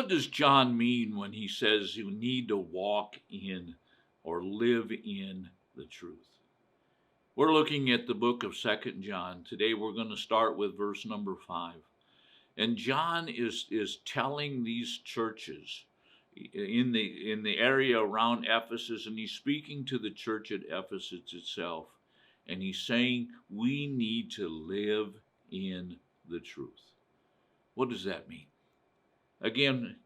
what does John mean when he says you need to walk in or live in the truth? We're looking at the book of 2nd John. Today we're going to start with verse number 5. And John is telling these churches in the area around Ephesus, and he's speaking to the church at Ephesus itself, and he's saying we need to live in the truth. What does that mean? Again,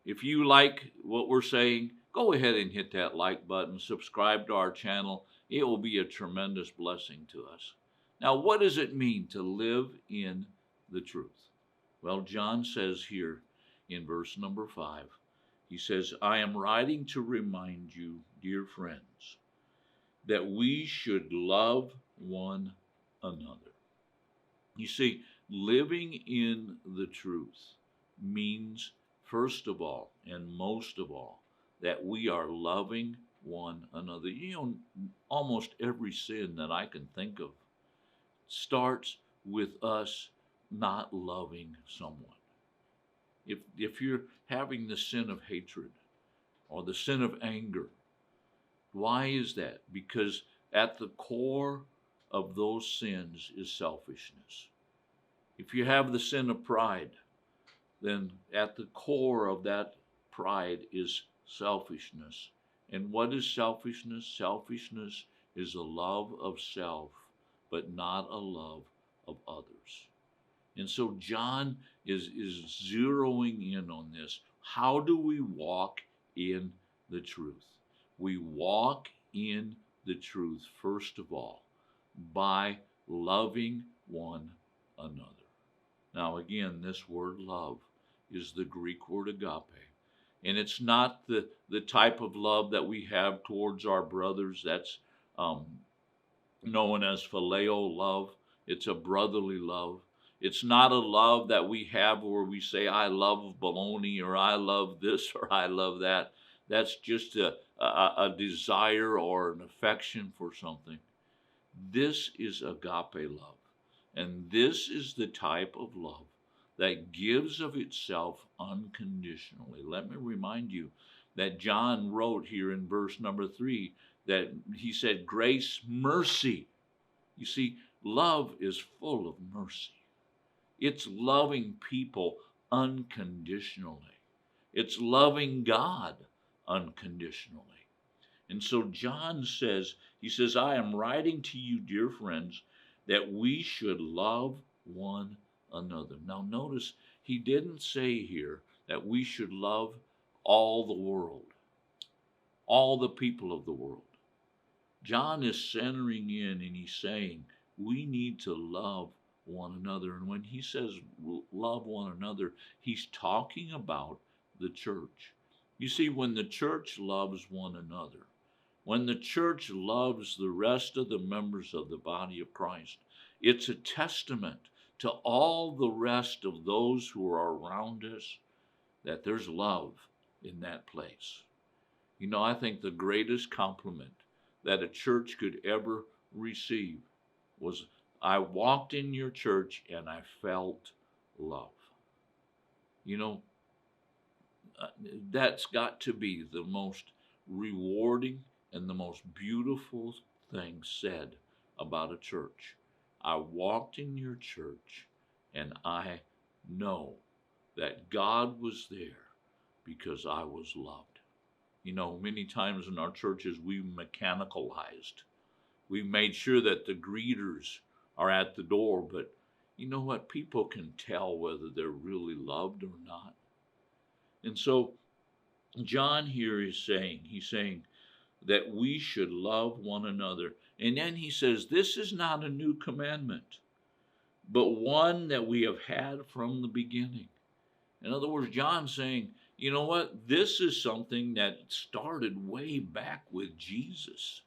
if you like what we're saying, go ahead and hit that like button, subscribe to our channel. It will be a tremendous blessing to us. Now, what does it mean to live in the truth? Well, John says here in verse number 5, he says, I am writing to remind you, dear friends, that we should love one another. You see, living in the truth means, first of all and most of all, that we are loving one another. You know, almost every sin that I can think of starts with us not loving someone. If you're having the sin of hatred or the sin of anger, why is that? Because at the core of those sins is selfishness. If you have the sin of pride, then at the core of that pride is selfishness. And what is selfishness? Selfishness is a love of self, but not a love of others. And so John is zeroing in on this. How do we walk in the truth? We walk in the truth, first of all, by loving one another. Now, again, this word love is the Greek word agape. And it's not the type of love that we have towards our brothers. That's known as phileo love. It's a brotherly love. It's not a love that we have where we say, I love bologna, or I love this, or I love that. That's just a desire or an affection for something. This is agape love. And this is the type of love that gives of itself unconditionally. Let me remind you that John wrote here in verse number 3 that he said, grace, mercy. You see, love is full of mercy. It's loving people unconditionally. It's loving God unconditionally. And so John says, he says, I am writing to you, dear friends, that we should love one another. Now notice, he didn't say here that we should love all the world, all the people of the world. John is centering in and he's saying we need to love one another. And when he says love one another, he's talking about the church. You see, when the church loves one another, when the church loves the rest of the members of the body of Christ, it's a testament to all the rest of those who are around us that there's love in that place. You know, I think the greatest compliment that a church could ever receive was, I walked in your church and I felt love. You know, that's got to be the most rewarding and the most beautiful thing said about a church. I walked in your church and I know that God was there because I was loved. You know, many times in our churches we've mechanicalized. We've made sure that the greeters are at the door, but you know what? People can tell whether they're really loved or not. And so John here is saying, he's saying that we should love one another. And then he says, this is not a new commandment, but one that we have had from the beginning. In other words, John's saying, you know what? This is something that started way back with Jesus.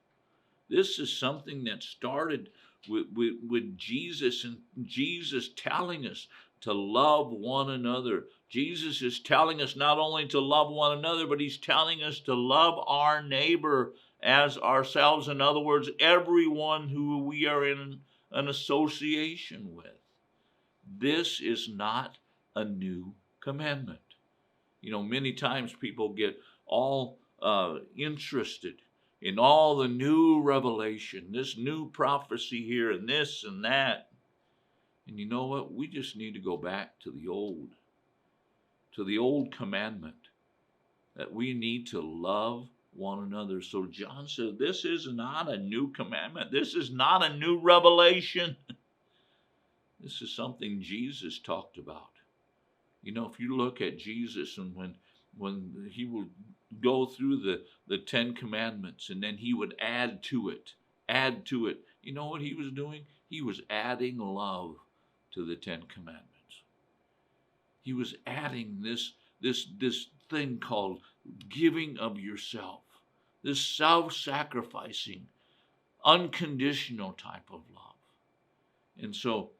This is something that started with Jesus, and Jesus telling us to love one another. Jesus is telling us not only to love one another, but he's telling us to love our neighbor as ourselves. In other words, everyone who we are in an association with. This is not a new commandment. Many times people get all interested in all the new revelation, this new prophecy here and this and that. And you know what? We just need to go back to the old commandment that we need to love one another. So John said, this is not a new commandment. This is not a new revelation. This is something Jesus talked about. If you look at Jesus, and when he would go through the 10 commandments, and then he would add to it. You know what he was doing? He was adding love to the 10 commandments. He was adding this thing called giving of yourself, this self-sacrificing, unconditional type of love. And so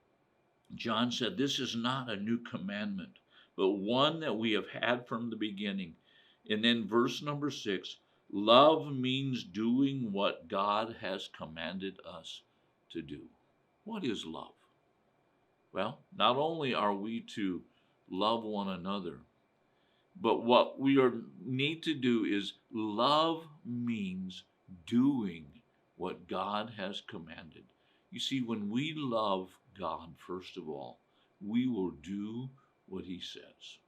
John said, this is not a new commandment, but one that we have had from the beginning. And then verse number 6, love means doing what God has commanded us to do. What is love? Well, not only are we to love one another, but what we need to do is love means doing what God has commanded. You see, when we love God, first of all, we will do what he says.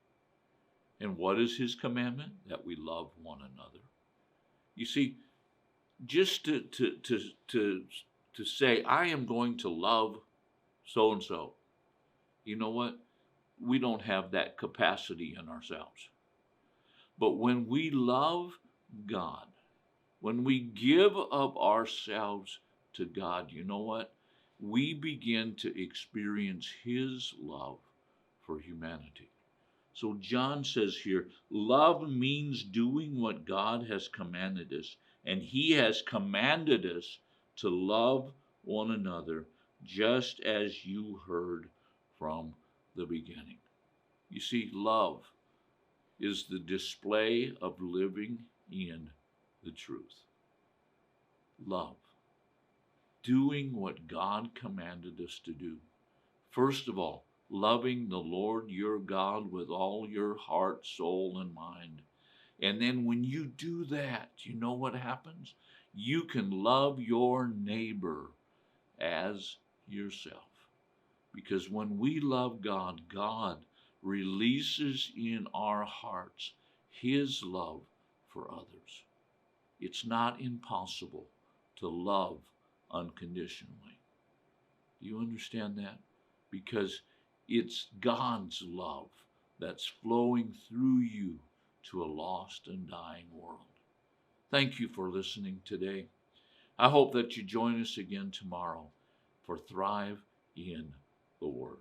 And what is his commandment? That we love one another. You see, just to say, I am going to love so-and-so, you know what? We don't have that capacity in ourselves. But when we love God, when we give of ourselves to God, you know what? We begin to experience his love for humanity. So John says here, love means doing what God has commanded us, and he has commanded us to love one another, just as you heard from the beginning. You see, love is the display of living in the truth. Love. Doing what God commanded us to do. First of all, loving the Lord your God with all your heart, soul, and mind. And then when you do that, you know what happens? You can love your neighbor as yourself. Because when we love God, God releases in our hearts his love for others. It's not impossible to love unconditionally. Do you understand that? Because it's God's love that's flowing through you to a lost and dying world. Thank you for listening today. I hope that you join us again tomorrow for Thrive in the Word.